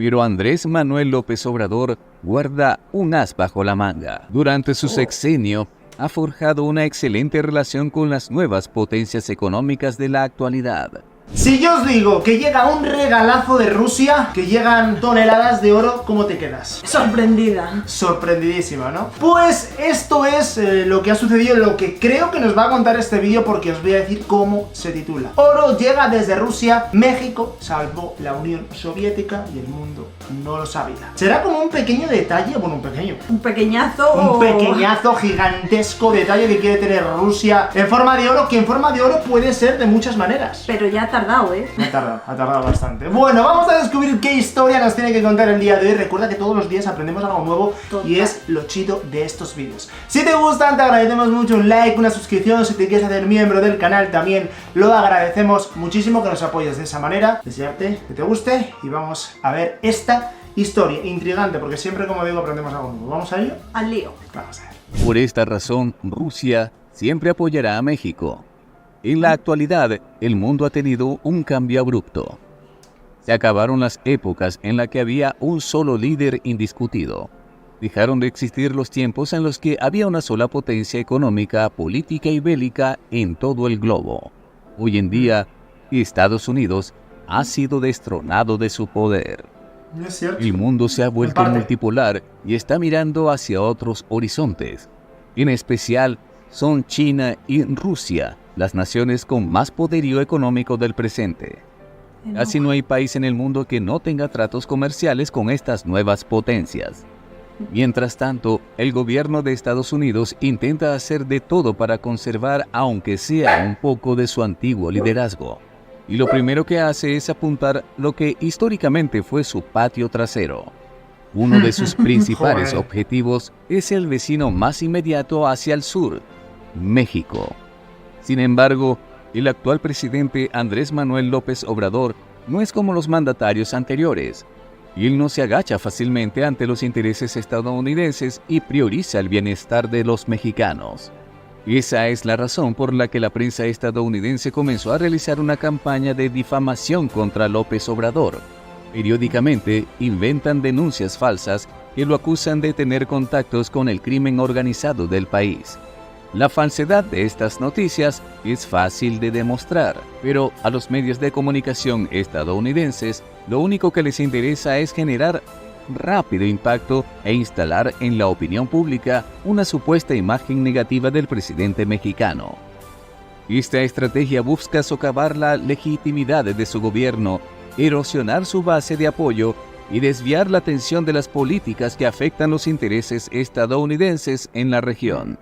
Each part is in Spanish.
Pero Andrés Manuel López Obrador guarda un as bajo la manga. Durante su sexenio, ha forjado una excelente relación con las nuevas potencias económicas de la actualidad. Si yo os digo que llega un regalazo de Rusia, que llegan toneladas de oro, ¿cómo te quedas? Sorprendida. Sorprendidísima, ¿no? Pues esto es lo que ha sucedido, lo que creo que nos va a contar este vídeo, porque os voy a decir cómo se titula. Oro llega desde Rusia, México salvó la Unión Soviética y el mundo no lo sabía. ¿Será como un pequeño detalle? Bueno, un pequeño. Un pequeñazo. Un pequeñazo, gigantesco detalle que quiere tener Rusia en forma de oro, que en forma de oro puede ser de muchas maneras. Pero ya ha tardado, ¿eh? Ha tardado bastante. Bueno, vamos a descubrir qué historia nos tiene que contar el día de hoy. Recuerda que todos los días aprendemos algo nuevo. Total. Y es lo chido de estos vídeos. Si te gustan, te agradecemos mucho un like, una suscripción. Si te quieres hacer miembro del canal, también lo agradecemos muchísimo que nos apoyes de esa manera. Desearte que te guste y vamos a ver esta historia intrigante, porque siempre, como digo, aprendemos algo nuevo. ¿Vamos a ello? Al lío. Vamos a ver. Por esta razón, Rusia siempre apoyará a México. En la actualidad, el mundo ha tenido un cambio abrupto. Se acabaron las épocas en las que había un solo líder indiscutido. Dejaron de existir los tiempos en los que había una sola potencia económica, política y bélica en todo el globo. Hoy en día, Estados Unidos ha sido destronado de su poder. Es cierto. El mundo se ha vuelto multipolar y está mirando hacia otros horizontes. En especial, son China y Rusia las naciones con más poderío económico del presente. Casi no hay país en el mundo que no tenga tratos comerciales con estas nuevas potencias. Mientras tanto, el gobierno de Estados Unidos intenta hacer de todo para conservar, aunque sea un poco, de su antiguo liderazgo. Y lo primero que hace es apuntar lo que históricamente fue su patio trasero. Uno de sus principales objetivos es el vecino más inmediato hacia el sur, México. Sin embargo, el actual presidente Andrés Manuel López Obrador no es como los mandatarios anteriores. Él no se agacha fácilmente ante los intereses estadounidenses y prioriza el bienestar de los mexicanos. Esa es la razón por la que la prensa estadounidense comenzó a realizar una campaña de difamación contra López Obrador. Periódicamente inventan denuncias falsas que lo acusan de tener contactos con el crimen organizado del país. La falsedad de estas noticias es fácil de demostrar, pero a los medios de comunicación estadounidenses lo único que les interesa es generar rápido impacto e instalar en la opinión pública una supuesta imagen negativa del presidente mexicano. Esta estrategia busca socavar la legitimidad de su gobierno, erosionar su base de apoyo y desviar la atención de las políticas que afectan los intereses estadounidenses en la región.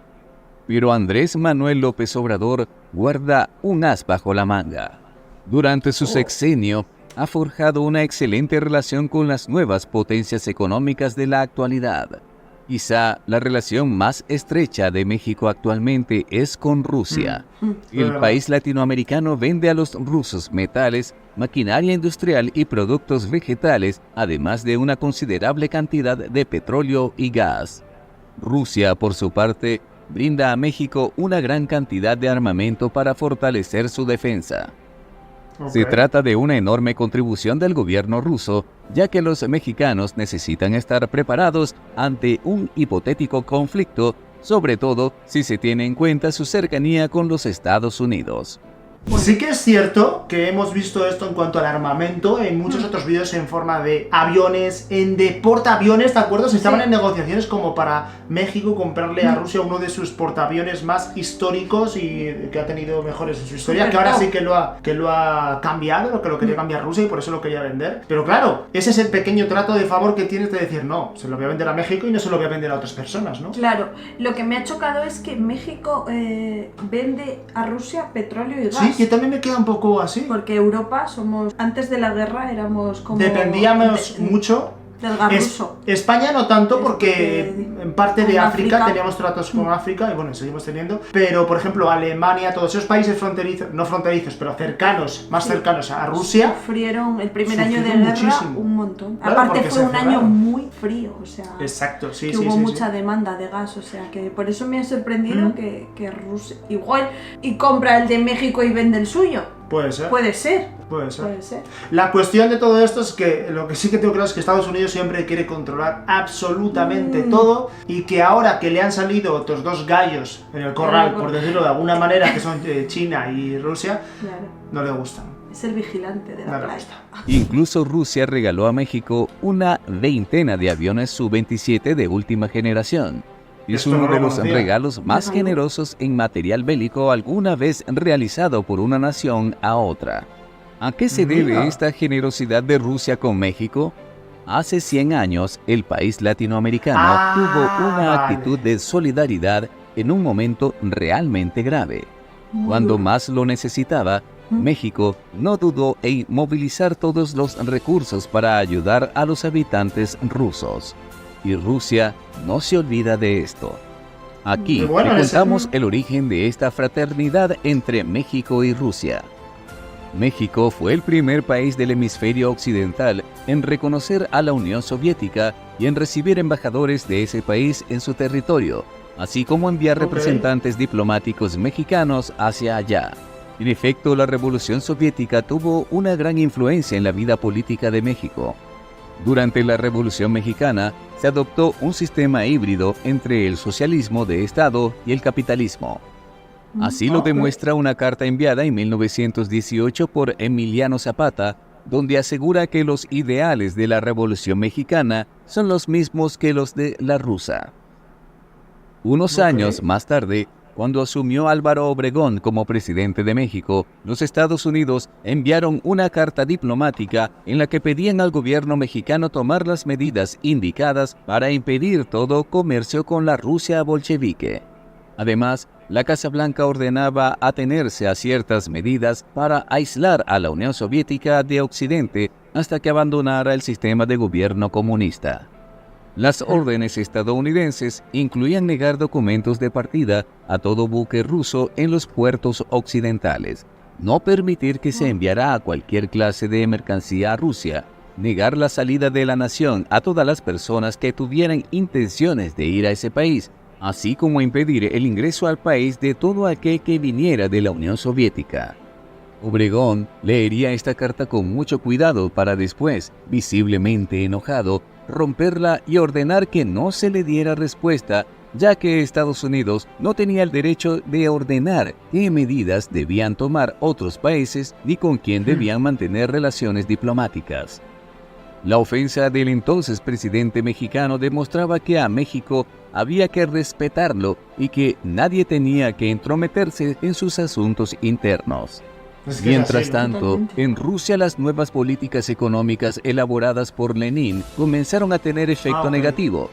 Pero Andrés Manuel López Obrador guarda un as bajo la manga. Durante su sexenio, ha forjado una excelente relación con las nuevas potencias económicas de la actualidad. Quizá la relación más estrecha de México actualmente es con Rusia. El país latinoamericano vende a los rusos metales, maquinaria industrial y productos vegetales, además de una considerable cantidad de petróleo y gas. Rusia, por su parte, brinda a México una gran cantidad de armamento para fortalecer su defensa. Se trata de una enorme contribución del gobierno ruso, ya que los mexicanos necesitan estar preparados ante un hipotético conflicto, sobre todo si se tiene en cuenta su cercanía con los Estados Unidos. Sí que es cierto que hemos visto esto en cuanto al armamento en muchos otros vídeos en forma de aviones, de portaaviones, ¿de acuerdo? Se estaban en negociaciones como para México comprarle a Rusia uno de sus portaaviones más históricos y que ha tenido mejores en su historia, que ahora sí que lo ha cambiado, que lo quería cambiar Rusia y por eso lo quería vender. Pero claro, ese es el pequeño trato de favor que tienes de decir, no, se lo voy a vender a México y no se lo voy a vender a otras personas, ¿no? Claro, lo que me ha chocado es que México vende a Rusia petróleo y gas. Sí, que también me queda un poco así. Porque Europa somos, antes de la guerra éramos como... Dependíamos mucho del gas ruso. España no tanto porque en parte de África teníamos tratos con África y bueno, seguimos teniendo, pero por ejemplo Alemania, todos esos países fronterizos, no fronterizos, pero cercanos, más cercanos a Rusia, sufrieron el primer año de guerra muchísimo. Un montón. Claro, aparte fue un año muy frío, o sea, exacto, sí, que hubo mucha demanda de gas, o sea, que por eso me ha sorprendido que Rusia igual y compra el de México y vende el suyo. Puede ser. Puede ser. Puede ser. Puede ser. La cuestión de todo esto es que lo que sí que tengo claro es que Estados Unidos siempre quiere controlar absolutamente todo, y que ahora que le han salido otros dos gallos en el corral, por decirlo de alguna manera, que son China y Rusia, Claro. no le gustan. Es el vigilante de la No le playa. gusta. Incluso Rusia regaló a México una veintena de aviones Su-27 de última generación. Es Esto no uno lo de los conocía. regalos más Ajá. generosos en material bélico alguna vez realizado por una nación a otra. ¿A qué se debe Mira. esta generosidad de Rusia con México? Hace 100 años, el país latinoamericano tuvo una vale. actitud de solidaridad en un momento realmente grave. Cuando más lo necesitaba, México no dudó en movilizar todos los recursos para ayudar a los habitantes rusos. Y Rusia no se olvida de esto. Aquí Qué bueno, te ese- contamos el origen de esta fraternidad entre México y Rusia. México fue el primer país del hemisferio occidental en reconocer a la Unión Soviética y en recibir embajadores de ese país en su territorio, así como enviar Ok. representantes diplomáticos mexicanos hacia allá. En efecto, la Revolución Soviética tuvo una gran influencia en la vida política de México. Durante la Revolución Mexicana, se adoptó un sistema híbrido entre el socialismo de Estado y el capitalismo. Así lo Ok. demuestra una carta enviada en 1918 por Emiliano Zapata, donde asegura que los ideales de la Revolución Mexicana son los mismos que los de la rusa. Unos Ok. años más tarde, cuando asumió Álvaro Obregón como presidente de México, los Estados Unidos enviaron una carta diplomática en la que pedían al gobierno mexicano tomar las medidas indicadas para impedir todo comercio con la Rusia bolchevique. Además, la Casa Blanca ordenaba atenerse a ciertas medidas para aislar a la Unión Soviética de Occidente hasta que abandonara el sistema de gobierno comunista. Las órdenes estadounidenses incluían negar documentos de partida a todo buque ruso en los puertos occidentales, no permitir que se enviara a cualquier clase de mercancía a Rusia, negar la salida de la nación a todas las personas que tuvieran intenciones de ir a ese país, así como impedir el ingreso al país de todo aquel que viniera de la Unión Soviética. Obregón leería esta carta con mucho cuidado para después, visiblemente enojado, romperla y ordenar que no se le diera respuesta, ya que Estados Unidos no tenía el derecho de ordenar qué medidas debían tomar otros países ni con quién debían mantener relaciones diplomáticas. La ofensa del entonces presidente mexicano demostraba que a México había que respetarlo y que nadie tenía que entrometerse en sus asuntos internos. Es que es Mientras así, ¿no? tanto, Totalmente. en Rusia las nuevas políticas económicas elaboradas por Lenin comenzaron a tener efecto ok. negativo.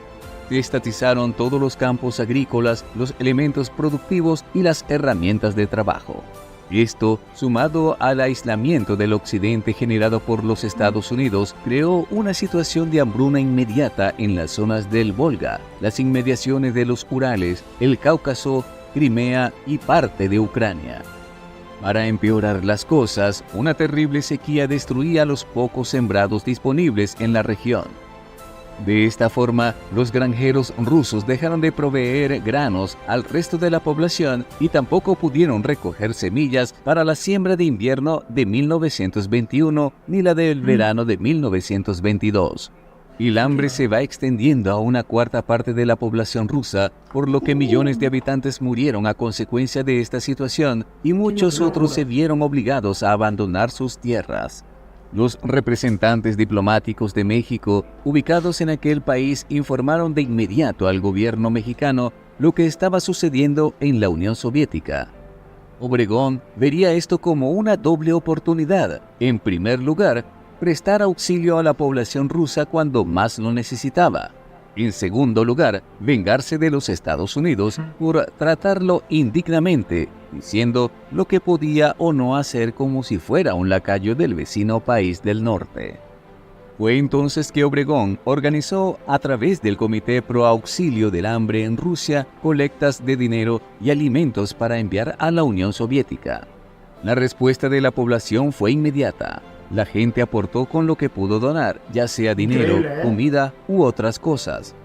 Se estatizaron todos los campos agrícolas, los elementos productivos y las herramientas de trabajo. Esto, sumado al aislamiento del occidente generado por los Estados Unidos, creó una situación de hambruna inmediata en las zonas del Volga, las inmediaciones de los Urales, el Cáucaso, Crimea y parte de Ucrania. Para empeorar las cosas, una terrible sequía destruía los pocos sembrados disponibles en la región. De esta forma, los granjeros rusos dejaron de proveer granos al resto de la población y tampoco pudieron recoger semillas para la siembra de invierno de 1921 ni la del verano de 1922. El hambre se va extendiendo a una cuarta parte de la población rusa, por lo que millones de habitantes murieron a consecuencia de esta situación y muchos otros se vieron obligados a abandonar sus tierras. Los representantes diplomáticos de México, ubicados en aquel país, informaron de inmediato al gobierno mexicano lo que estaba sucediendo en la Unión Soviética. Obregón vería esto como una doble oportunidad. En primer lugar, prestar auxilio a la población rusa cuando más lo necesitaba. En segundo lugar, vengarse de los Estados Unidos por tratarlo indignamente, diciendo lo que podía o no hacer como si fuera un lacayo del vecino país del norte. Fue entonces que Obregón organizó a través del Comité Pro Auxilio del Hambre en Rusia colectas de dinero y alimentos para enviar a la Unión Soviética. La respuesta de la población fue inmediata. La gente aportó con lo que pudo donar, ya sea dinero, Increíble, ¿eh? comida u otras cosas.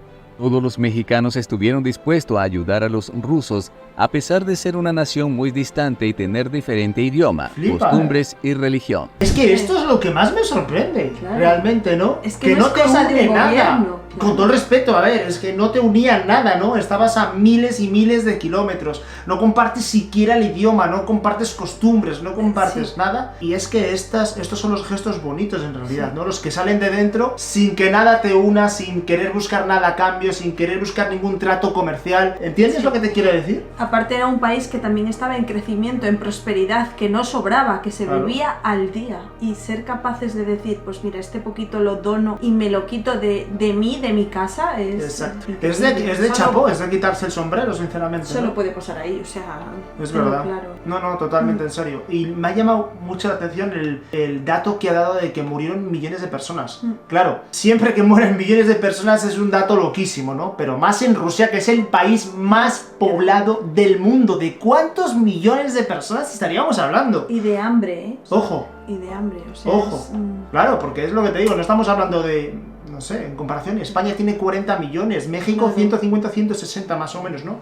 Todos los mexicanos estuvieron dispuestos a ayudar a los rusos, a pesar de ser una nación muy distante y tener diferente idioma, costumbres y religión. Es que esto es lo que más me sorprende, realmente, ¿no? Es que no te une nada. Con todo el respeto, a ver, es que no te unía nada, ¿no? Estabas a miles y miles de kilómetros, no compartes siquiera el idioma, no compartes costumbres, no compartes nada. Y es que estos son los gestos bonitos en realidad, ¿no? Los que salen de dentro sin que nada te una, sin querer buscar nada a cambio, sin querer buscar ningún trato comercial. ¿Entiendes lo que te quiero decir? Aparte era un país que también estaba en crecimiento, en prosperidad, que no sobraba, que se vivía al día. Y ser capaces de decir, pues mira, este poquito lo dono y me lo quito de mí, de mi casa, es... Exacto. Es de chapó, es de quitarse el sombrero, sinceramente. Solo ¿no? puede pasar ahí, o sea... Es verdad. Claro. No, totalmente en serio. Y me ha llamado mucho la atención el dato que ha dado de que murieron millones de personas. Claro, siempre que mueren millones de personas es un dato loquísimo, ¿no? Pero más en Rusia, que es el país más poblado del mundo. ¿De cuántos millones de personas estaríamos hablando? Y de hambre, ¿eh? Ojo. Y de hambre, o sea... Ojo. Claro, porque es lo que te digo, no estamos hablando de... No sé, en comparación, España tiene 40 millones, México 150, 160 más o menos, ¿no?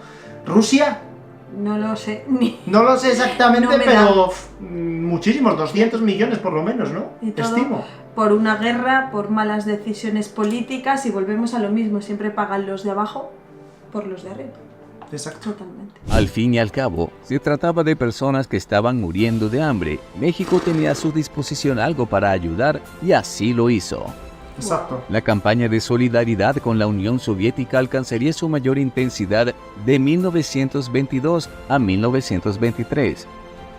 ¿Rusia? No lo sé, No lo sé exactamente, no pero muchísimos, 200 millones por lo menos, ¿no? Y todo Estimo. Por una guerra, por malas decisiones políticas, y volvemos a lo mismo, siempre pagan los de abajo por los de arriba. Exacto. Totalmente. Al fin y al cabo, se trataba de personas que estaban muriendo de hambre. México tenía a su disposición algo para ayudar y así lo hizo. Exacto. La campaña de solidaridad con la Unión Soviética alcanzaría su mayor intensidad de 1922 a 1923.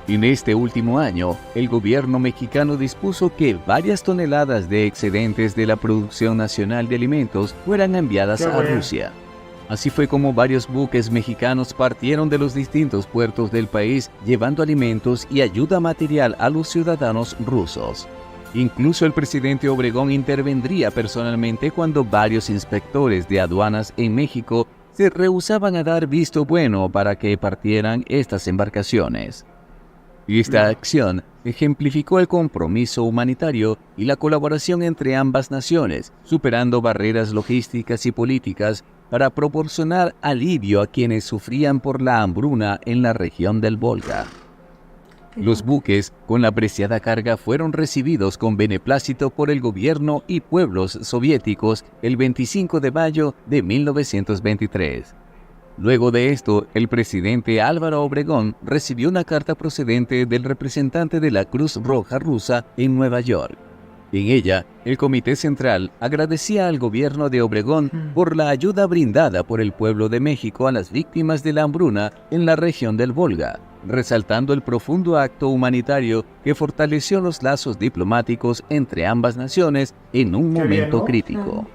En este último año, el gobierno mexicano dispuso que varias toneladas de excedentes de la producción nacional de alimentos fueran enviadas a Rusia. Así fue como varios buques mexicanos partieron de los distintos puertos del país llevando alimentos y ayuda material a los ciudadanos rusos. Incluso el presidente Obregón intervendría personalmente cuando varios inspectores de aduanas en México se rehusaban a dar visto bueno para que partieran estas embarcaciones. Esta acción ejemplificó el compromiso humanitario y la colaboración entre ambas naciones, superando barreras logísticas y políticas para proporcionar alivio a quienes sufrían por la hambruna en la región del Volga. Los buques con la preciada carga fueron recibidos con beneplácito por el gobierno y pueblos soviéticos el 25 de mayo de 1923. Luego de esto, el presidente Álvaro Obregón recibió una carta procedente del representante de la Cruz Roja rusa en Nueva York. En ella, el Comité Central agradecía al gobierno de Obregón por la ayuda brindada por el pueblo de México a las víctimas de la hambruna en la región del Volga, resaltando el profundo acto humanitario que fortaleció los lazos diplomáticos entre ambas naciones en un momento crítico.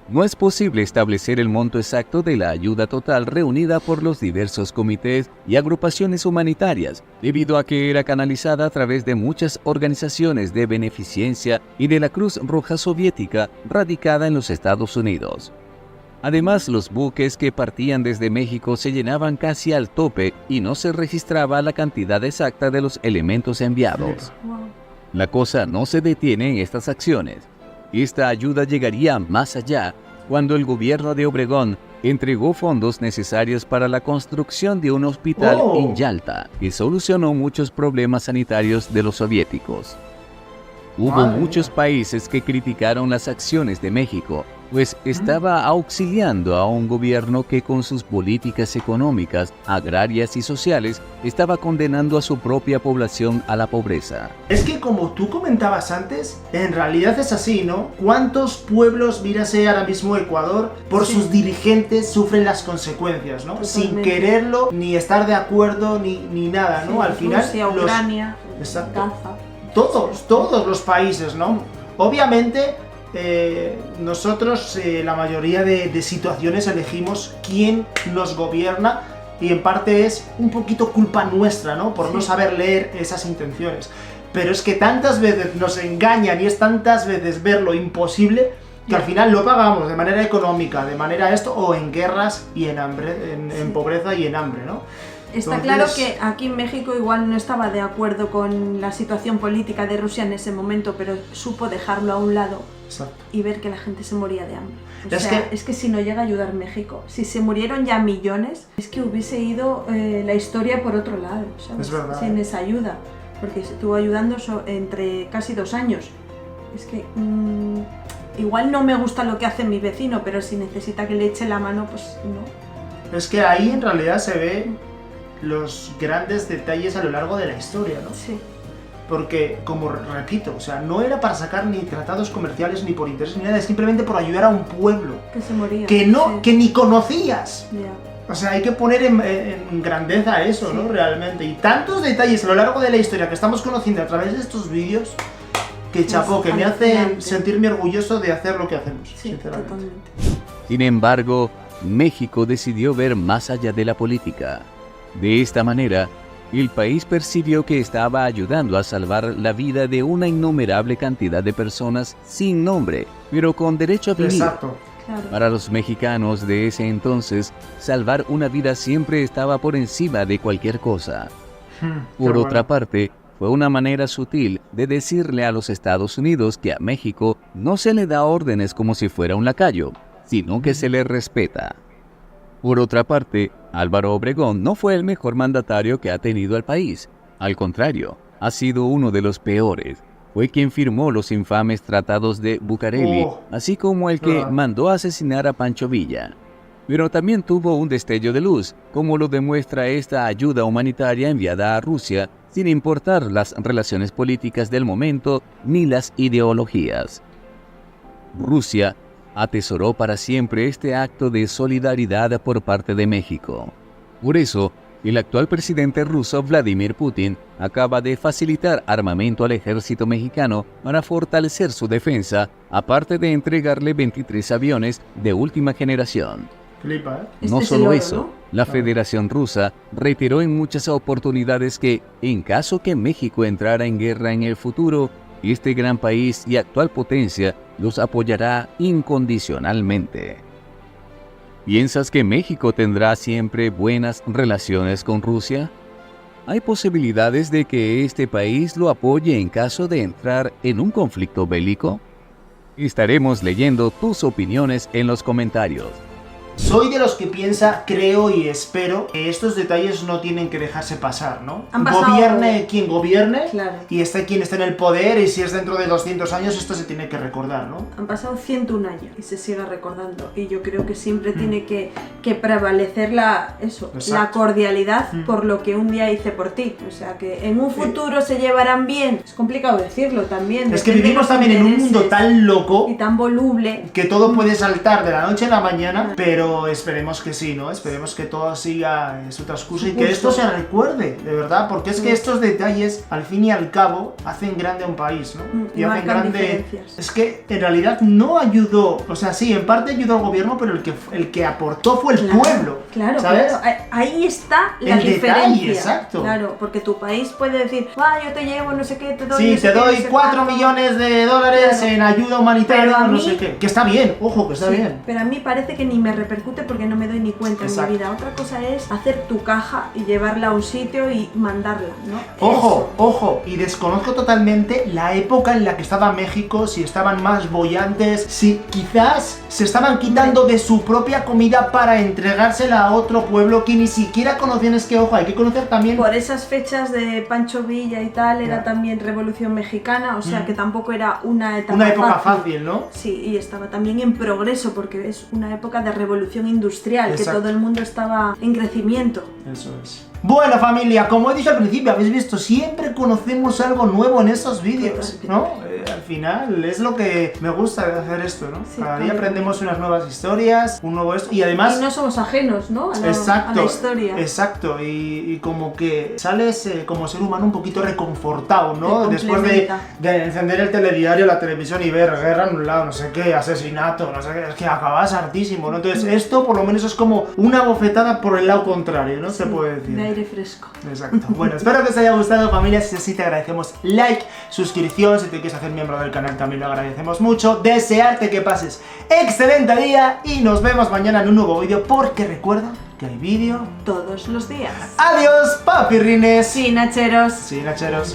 No es posible establecer el monto exacto de la ayuda total reunida por los diversos comités y agrupaciones humanitarias, debido a que era canalizada a través de muchas organizaciones de beneficencia y de la Cruz Roja Soviética radicada en los Estados Unidos. Además, los buques que partían desde México se llenaban casi al tope y no se registraba la cantidad exacta de los elementos enviados. La cosa no se detiene en estas acciones. Esta ayuda llegaría más allá cuando el gobierno de Obregón entregó fondos necesarios para la construcción de un hospital en Yalta, que solucionó muchos problemas sanitarios de los soviéticos. Hubo muchos países que criticaron las acciones de México, pues estaba auxiliando a un gobierno que con sus políticas económicas, agrarias y sociales estaba condenando a su propia población a la pobreza. Es que como tú comentabas antes, en realidad es así, ¿no? ¿Cuántos pueblos, mírase ahora mismo Ecuador, por sus dirigentes sufren las consecuencias, ¿no? Totalmente. Sin quererlo, ni estar de acuerdo, ni nada, ¿no? Al final... Rusia, Ucrania, Exacto. Gaza. Todos los países, ¿no? Obviamente... nosotros la mayoría de situaciones elegimos quién nos gobierna y en parte es un poquito culpa nuestra, ¿no? Por no saber leer esas intenciones. Pero es que tantas veces nos engañan y es tantas veces ver lo imposible que al final lo pagamos de manera económica, de manera esto, o en guerras y en hambre, en pobreza y en hambre, ¿no? Está claro que aquí en México igual no estaba de acuerdo con la situación política de Rusia en ese momento, pero supo dejarlo a un lado Exacto. y ver que la gente se moría de hambre. Es que si no llega a ayudar México, si se murieron ya millones, es que hubiese ido la historia por otro lado, ¿sabes? Es verdad. Sin esa ayuda, porque se estuvo ayudando entre casi 2 años. Es que igual no me gusta lo que hace mi vecino, pero si necesita que le eche la mano, pues no. Es que ahí en realidad se ve los grandes detalles a lo largo de la historia, ¿no? Sí. Porque, como repito, o sea, no era para sacar ni tratados comerciales ni por interés ni nada, es simplemente por ayudar a un pueblo Que se moría. que ni conocías. Ya. O sea, hay que poner en grandeza eso, Sí. ¿no? Realmente. Y tantos detalles a lo largo de la historia que estamos conociendo a través de estos vídeos, que chapó, que me hacen alucinante. sentirme orgulloso de hacer lo que hacemos, Sí, sinceramente. totalmente. Sin embargo, México decidió ver más allá de la política. De esta manera, el país percibió que estaba ayudando a salvar la vida de una innumerable cantidad de personas sin nombre, pero con derecho a vivir. Exacto. Claro. Para los mexicanos de ese entonces, salvar una vida siempre estaba por encima de cualquier cosa. Por otra parte, fue una manera sutil de decirle a los Estados Unidos que a México no se le da órdenes como si fuera un lacayo, sino que se le respeta. Por otra parte, Álvaro Obregón no fue el mejor mandatario que ha tenido el país. Al contrario, ha sido uno de los peores. Fue quien firmó los infames tratados de Bucareli, así como el que mandó a asesinar a Pancho Villa. Pero también tuvo un destello de luz, como lo demuestra esta ayuda humanitaria enviada a Rusia, sin importar las relaciones políticas del momento ni las ideologías. Rusia atesoró para siempre este acto de solidaridad por parte de México. Por eso, el actual presidente ruso Vladimir Putin acaba de facilitar armamento al ejército mexicano para fortalecer su defensa, aparte de entregarle 23 aviones de última generación. Flipa, ¿eh? No es solo el oro, eso, ¿no? la Federación Rusa reiteró en muchas oportunidades que, en caso que México entrara en guerra en el futuro, este gran país y actual potencia los apoyará incondicionalmente. ¿Piensas que México tendrá siempre buenas relaciones con Rusia? ¿Hay posibilidades de que este país lo apoye en caso de entrar en un conflicto bélico? Estaremos leyendo tus opiniones en los comentarios. Soy de los que piensa, creo y espero que estos detalles no tienen que dejarse pasar, ¿no? Han pasado- Gobierne quien gobierne, Claro. y esté quien esté en el poder, y si es dentro de 200 años esto se tiene que recordar, ¿no? Han pasado 101 años y se sigue recordando. Y yo creo que siempre tiene que prevalecer la Exacto. cordialidad por lo que un día hice por ti. O sea, que en un futuro se llevarán bien. Es complicado decirlo también. Es que depende de vivimos los también en un mundo intereses tan loco y tan voluble. que todo puede saltar de la noche a la mañana, pero esperemos que sí, ¿no? Esperemos que todo siga su transcurso y que Justo. esto se recuerde, de verdad, porque es que estos detalles, al fin y al cabo, hacen grande a un país, ¿no? Y marcan diferencias. Es que en realidad no ayudó, o sea, sí, en parte ayudó al gobierno, pero el que aportó fue el pueblo, Claro, ¿sabes? claro. Ahí está la El detalle, diferencia. exacto. Claro, porque tu país puede decir, yo te llevo, no sé qué, te doy. Sí, no sé te qué, doy no sé 4 cuánto". millones de dólares Claro. en ayuda humanitaria, Pero a no mí- sé qué. Que está bien, ojo, que está Sí, bien. pero a mí parece que ni me repercute porque no me doy ni cuenta Exacto. en mi vida. Otra cosa es hacer tu caja y llevarla a un sitio y mandarla, ¿no? Ojo, Eso. ojo, y desconozco totalmente la época en la que estaba México, si estaban más bollantes, si quizás se estaban quitando de su propia comida para entregársela a otro pueblo que ni siquiera conocían. Es que, ojo, hay que conocer también... Por esas fechas de Pancho Villa y tal, era Ya. también Revolución Mexicana, o sea que tampoco era una etapa Una época fácil, ¿no? Sí, y estaba también en progreso porque es una época de revolución industrial, Exacto. que todo el mundo estaba en crecimiento. Eso es. Bueno, familia, como he dicho al principio, habéis visto, siempre conocemos algo nuevo en estos vídeos, ¿no? Al final es lo que me gusta de hacer esto, ¿no? Sí, Cada día también. aprendemos unas nuevas historias, un nuevo esto, y además... Y no somos ajenos, ¿no? A la Exacto, historia. exacto, y como que sales como ser humano un poquito reconfortado, ¿no? Te Después complementa. de encender el telediario, la televisión y ver guerra en un lado, no sé qué, asesinato, no sé qué, es que acabas hartísimo, ¿no? Entonces esto por lo menos es como una bofetada por el lado contrario, ¿no? Se puede decir. De aire fresco. Exacto. Bueno, espero que os haya gustado, familia. Si es así, te agradecemos like, suscripción. Si te quieres hacer miembro del canal, también lo agradecemos mucho. Desearte que pases excelente día y nos vemos mañana en un nuevo vídeo, porque recuerda que hay vídeo Todos los días. Adiós, papirrines. Sí, Nacheros. Sí, nacheros.